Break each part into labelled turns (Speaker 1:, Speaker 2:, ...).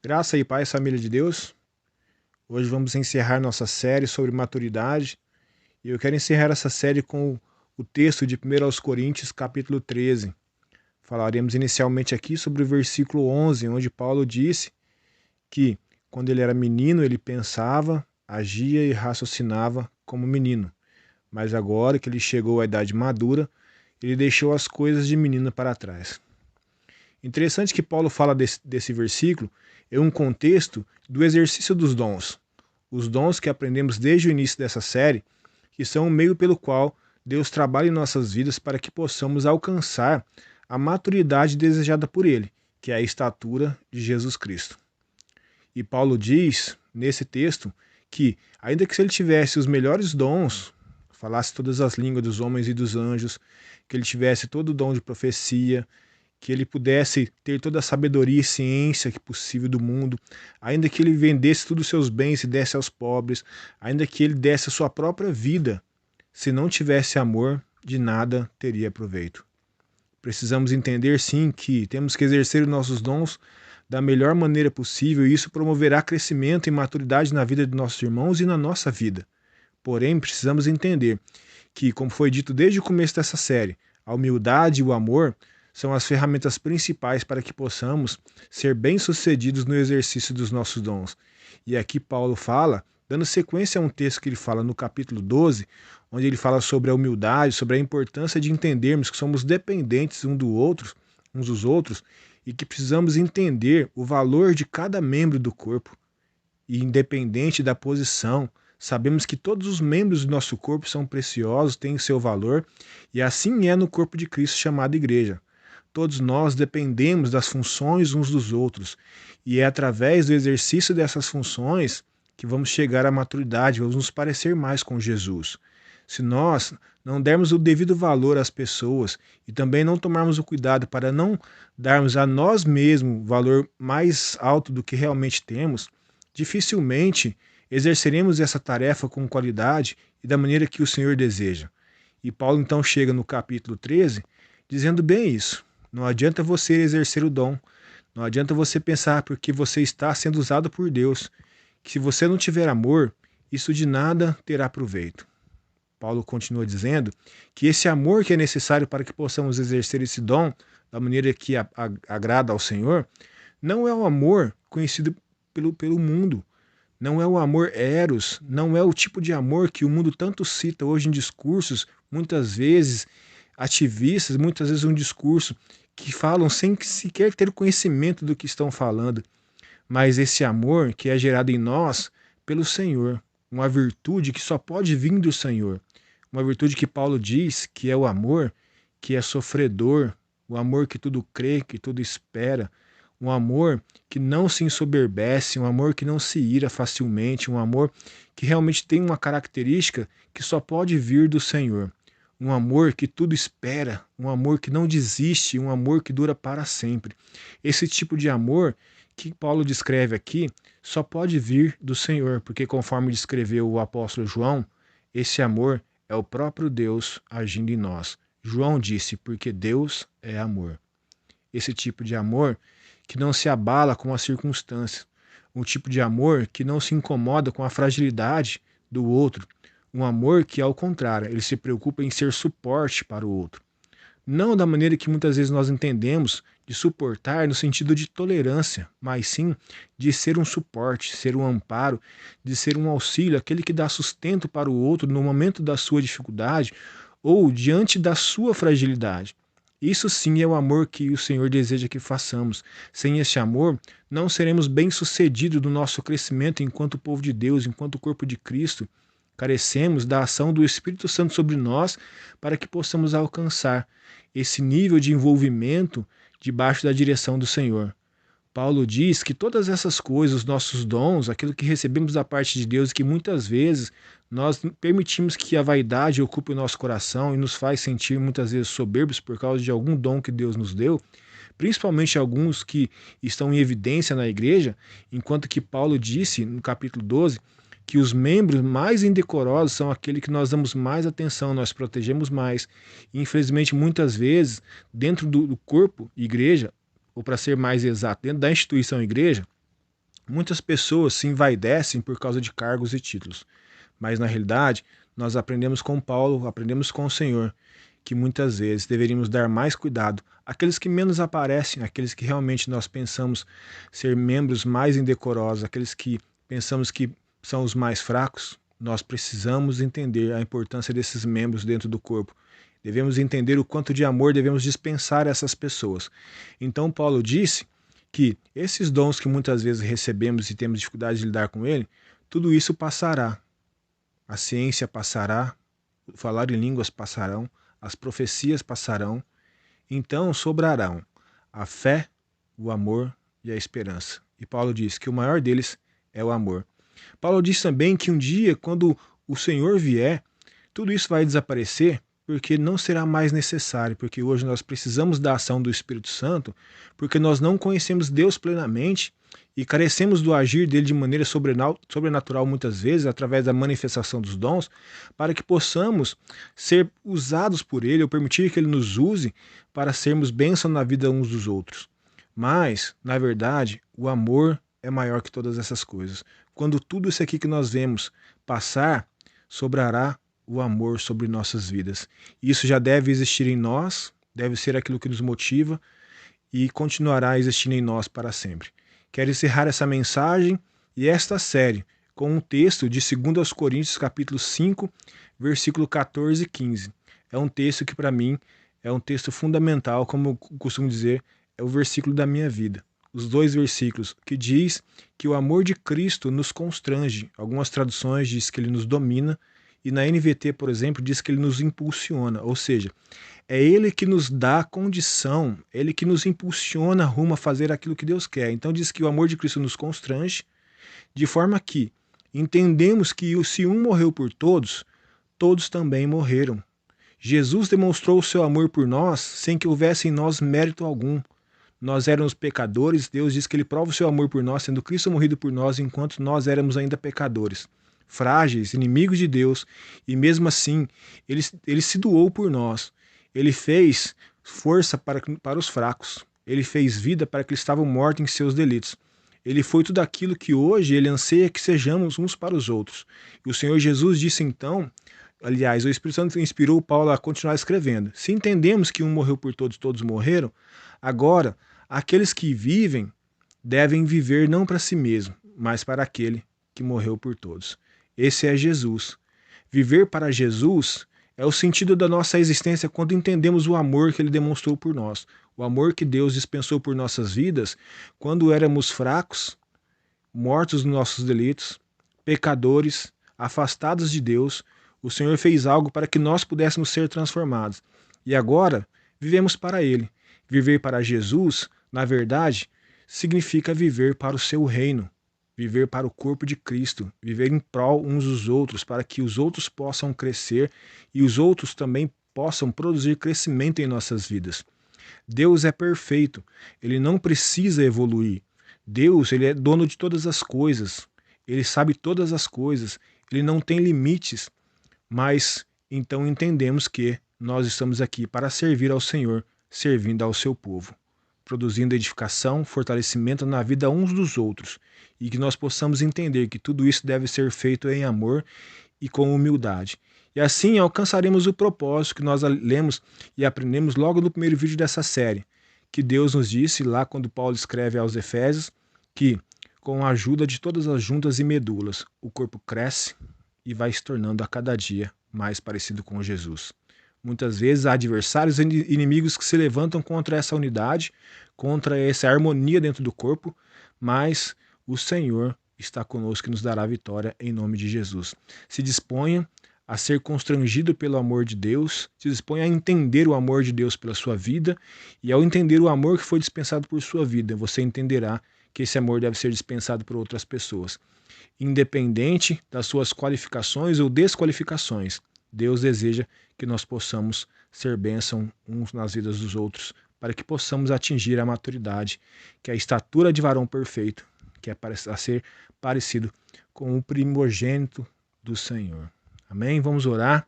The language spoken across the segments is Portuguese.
Speaker 1: Graça e paz, família de Deus. Hoje vamos encerrar nossa série sobre maturidade e eu quero encerrar essa série com o texto de 1 aos Coríntios, capítulo 13. Falaremos inicialmente aqui sobre o versículo 11, onde Paulo disse que quando ele era menino ele pensava, agia e raciocinava como menino, mas agora que ele chegou à idade madura, ele deixou as coisas de menino para trás. Interessante que Paulo fala desse versículo em um contexto do exercício dos dons. Os dons que aprendemos desde o início dessa série, que são o meio pelo qual Deus trabalha em nossas vidas para que possamos alcançar a maturidade desejada por Ele, que é a estatura de Jesus Cristo. E Paulo diz, nesse texto, que ainda que se ele tivesse os melhores dons, falasse todas as línguas dos homens e dos anjos, que ele tivesse todo o dom de profecia, que ele pudesse ter toda a sabedoria e ciência que possível do mundo, ainda que ele vendesse todos os seus bens e desse aos pobres, ainda que ele desse a sua própria vida, se não tivesse amor, de nada teria proveito. Precisamos entender, sim, que temos que exercer os nossos dons da melhor maneira possível e isso promoverá crescimento e maturidade na vida de nossos irmãos e na nossa vida. Porém, precisamos entender que, como foi dito desde o começo dessa série, a humildade e o amor são as ferramentas principais para que possamos ser bem-sucedidos no exercício dos nossos dons. E aqui Paulo fala, dando sequência a um texto que ele fala no capítulo 12, onde ele fala sobre a humildade, sobre a importância de entendermos que somos dependentes uns dos outros, e que precisamos entender o valor de cada membro do corpo, e independente da posição, sabemos que todos os membros do nosso corpo são preciosos, têm seu valor, e assim é no corpo de Cristo chamado igreja. Todos nós dependemos das funções uns dos outros, e é através do exercício dessas funções que vamos chegar à maturidade, vamos nos parecer mais com Jesus. Se nós não dermos o devido valor às pessoas e também não tomarmos o cuidado para não darmos a nós mesmos valor mais alto do que realmente temos, dificilmente exerceremos essa tarefa com qualidade e da maneira que o Senhor deseja. E Paulo então chega no capítulo 13 dizendo bem isso. Não adianta você exercer o dom, não adianta você pensar porque você está sendo usado por Deus, que se você não tiver amor, isso de nada terá proveito. Paulo continua dizendo que esse amor que é necessário para que possamos exercer esse dom da maneira que agrada ao Senhor, não é o amor conhecido pelo mundo, não é o amor eros, não é o tipo de amor que o mundo tanto cita hoje em discursos, muitas vezes ativistas, muitas vezes um discurso que falam sem sequer ter conhecimento do que estão falando, mas esse amor que é gerado em nós pelo Senhor, uma virtude que só pode vir do Senhor, uma virtude que Paulo diz que é o amor que é sofredor, o amor que tudo crê, que tudo espera, um amor que não se ensoberbece, um amor que não se ira facilmente, um amor que realmente tem uma característica que só pode vir do Senhor. Um amor que tudo espera, um amor que não desiste, um amor que dura para sempre. Esse tipo de amor que Paulo descreve aqui só pode vir do Senhor, porque conforme descreveu o apóstolo João, esse amor é o próprio Deus agindo em nós. João disse, porque Deus é amor. Esse tipo de amor que não se abala com as circunstâncias, um tipo de amor que não se incomoda com a fragilidade do outro, um amor que, ao contrário, ele se preocupa em ser suporte para o outro. Não da maneira que muitas vezes nós entendemos de suportar no sentido de tolerância, mas sim de ser um suporte, ser um amparo, de ser um auxílio, aquele que dá sustento para o outro no momento da sua dificuldade ou diante da sua fragilidade. Isso sim é o amor que o Senhor deseja que façamos. Sem esse amor, não seremos bem-sucedidos no nosso crescimento enquanto povo de Deus, enquanto corpo de Cristo. Carecemos da ação do Espírito Santo sobre nós para que possamos alcançar esse nível de envolvimento debaixo da direção do Senhor. Paulo diz que todas essas coisas, os nossos dons, aquilo que recebemos da parte de Deus, que muitas vezes nós permitimos que a vaidade ocupe o nosso coração e nos faz sentir muitas vezes soberbos por causa de algum dom que Deus nos deu, principalmente alguns que estão em evidência na igreja, enquanto que Paulo disse no capítulo 12 que os membros mais indecorosos são aqueles que nós damos mais atenção, nós protegemos mais. E, infelizmente, muitas vezes, dentro do corpo, igreja, ou para ser mais exato, dentro da instituição igreja, Muitas pessoas se envaidecem por causa de cargos e títulos, mas na realidade nós aprendemos com Paulo, aprendemos com o Senhor, que muitas vezes deveríamos dar mais cuidado àqueles que menos aparecem, àqueles que realmente nós pensamos ser membros mais indecorosos, aqueles que pensamos que são os mais fracos. Nós precisamos entender a importância desses membros dentro do corpo. Devemos entender o quanto de amor devemos dispensar a essas pessoas. Então Paulo disse que esses dons que muitas vezes recebemos e temos dificuldade de lidar com ele, tudo isso passará. A ciência passará, o falar em línguas passarão, as profecias passarão, então sobrarão a fé, o amor e a esperança. E Paulo diz que o maior deles é o amor. Paulo diz também que um dia, quando o Senhor vier, tudo isso vai desaparecer, porque não será mais necessário, porque hoje nós precisamos da ação do Espírito Santo, porque nós não conhecemos Deus plenamente e carecemos do agir dele de maneira sobrenatural muitas vezes, através da manifestação dos dons, para que possamos ser usados por ele, ou permitir que ele nos use para sermos bênção na vida uns dos outros. Mas, na verdade, o amor é maior que todas essas coisas. Quando tudo isso aqui que nós vemos passar, sobrará o amor sobre nossas vidas. Isso já deve existir em nós, deve ser aquilo que nos motiva e continuará existindo em nós para sempre. Quero encerrar essa mensagem e esta série com um texto de 2 Coríntios capítulo 5, versículo 14 e 15. É um texto que para mim é um texto fundamental, como eu costumo dizer, é o versículo da minha vida. Os dois versículos que diz que o amor de Cristo nos constrange. Algumas traduções diz que ele nos domina, e na NVT, por exemplo, diz que ele nos impulsiona, ou seja, é ele que nos dá a condição, ele que nos impulsiona rumo a fazer aquilo que Deus quer. Então diz que o amor de Cristo nos constrange, de forma que entendemos que se um morreu por todos, todos também morreram. Jesus demonstrou o seu amor por nós sem que houvesse em nós mérito algum. Nós éramos pecadores, Deus diz que ele prova o seu amor por nós, sendo Cristo morrido por nós enquanto nós éramos ainda pecadores, frágeis, inimigos de Deus, e mesmo assim ele se doou por nós. Ele fez força para os fracos, ele fez vida para que eles estavam mortos em seus delitos. Ele foi tudo aquilo que hoje ele anseia que sejamos uns para os outros. E o Senhor Jesus disse então, aliás, o Espírito Santo inspirou Paulo a continuar escrevendo: se entendemos que um morreu por todos, todos morreram, agora aqueles que vivem devem viver não para si mesmo, mas para aquele que morreu por todos. Esse é Jesus. Viver para Jesus é o sentido da nossa existência quando entendemos o amor que ele demonstrou por nós. O amor que Deus dispensou por nossas vidas quando éramos fracos, mortos nos nossos delitos, pecadores, afastados de Deus. O Senhor fez algo para que nós pudéssemos ser transformados. E agora vivemos para ele. Viver para Jesus, na verdade, significa viver para o seu reino, viver para o corpo de Cristo, viver em prol uns dos outros, para que os outros possam crescer e os outros também possam produzir crescimento em nossas vidas. Deus é perfeito, ele não precisa evoluir. Deus, ele é dono de todas as coisas, ele sabe todas as coisas, ele não tem limites, mas então entendemos que nós estamos aqui para servir ao Senhor, servindo ao seu povo, produzindo edificação, fortalecimento na vida uns dos outros, e que nós possamos entender que tudo isso deve ser feito em amor e com humildade. E assim alcançaremos o propósito que nós lemos e aprendemos logo no primeiro vídeo dessa série, que Deus nos disse lá quando Paulo escreve aos Efésios, que com a ajuda de todas as juntas e medulas, o corpo cresce e vai se tornando a cada dia mais parecido com Jesus. Muitas vezes há adversários e inimigos que se levantam contra essa unidade, contra essa harmonia dentro do corpo, mas o Senhor está conosco e nos dará vitória em nome de Jesus. Se disponha a ser constrangido pelo amor de Deus, se disponha a entender o amor de Deus pela sua vida, e ao entender o amor que foi dispensado por sua vida, você entenderá que esse amor deve ser dispensado por outras pessoas. Independente das suas qualificações ou desqualificações, Deus deseja que nós possamos ser bênção uns nas vidas dos outros, para que possamos atingir a maturidade, que é a estatura de varão perfeito, que é a ser parecido com o primogênito do Senhor. Amém? Vamos orar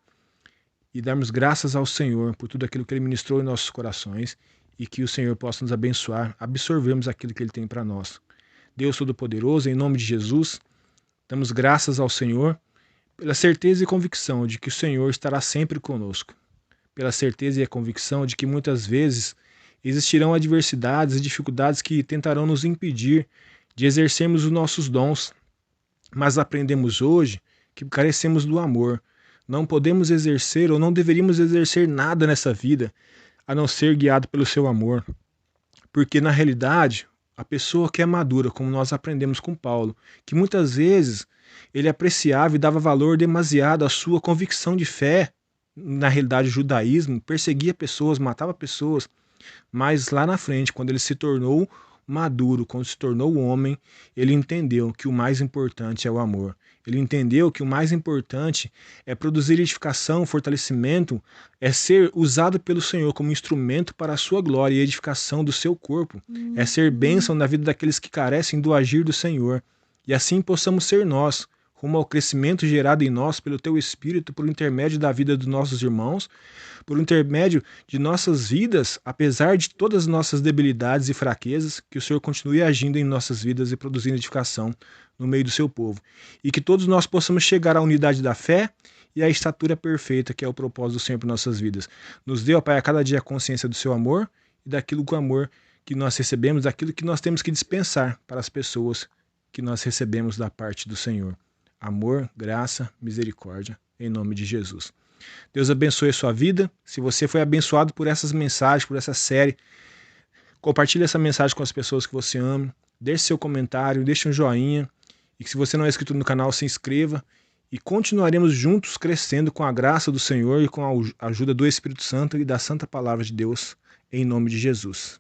Speaker 1: e darmos graças ao Senhor por tudo aquilo que Ele ministrou em nossos corações, e que o Senhor possa nos abençoar, absorvermos aquilo que Ele tem para nós. Deus Todo-Poderoso, em nome de Jesus, damos graças ao Senhor pela certeza e convicção de que o Senhor estará sempre conosco, pela certeza e a convicção de que muitas vezes existirão adversidades e dificuldades que tentarão nos impedir de exercermos os nossos dons, mas aprendemos hoje que carecemos do amor. Não podemos exercer ou não deveríamos exercer nada nessa vida a não ser guiado pelo seu amor. Porque na realidade, a pessoa que é madura, como nós aprendemos com Paulo, que muitas vezes ele apreciava e dava valor demasiado à sua convicção de fé, na realidade o judaísmo, perseguia pessoas, matava pessoas, mas lá na frente, quando ele se tornou maduro, quando se tornou homem, ele entendeu que o mais importante é o amor. Ele entendeu que o mais importante é produzir edificação, fortalecimento, é ser usado pelo Senhor como instrumento para a sua glória e edificação do seu corpo. É ser bênção na vida daqueles que carecem do agir do Senhor. E assim possamos ser nós, rumo ao crescimento gerado em nós pelo Teu Espírito, por intermédio da vida dos nossos irmãos, por intermédio de nossas vidas, apesar de todas as nossas debilidades e fraquezas, que o Senhor continue agindo em nossas vidas e produzindo edificação no meio do seu povo. E que todos nós possamos chegar à unidade da fé e à estatura perfeita, que é o propósito do Senhor para nossas vidas. Nos dê, ó Pai, a cada dia a consciência do seu amor e daquilo com o amor que nós recebemos, daquilo que nós temos que dispensar para as pessoas que nós recebemos da parte do Senhor. Amor, graça, misericórdia, em nome de Jesus. Deus abençoe a sua vida. Se você foi abençoado por essas mensagens, por essa série, compartilhe essa mensagem com as pessoas que você ama. Deixe seu comentário, deixe um joinha. E que se você não é inscrito no canal, se inscreva. E continuaremos juntos crescendo com a graça do Senhor e com a ajuda do Espírito Santo e da Santa Palavra de Deus, em nome de Jesus.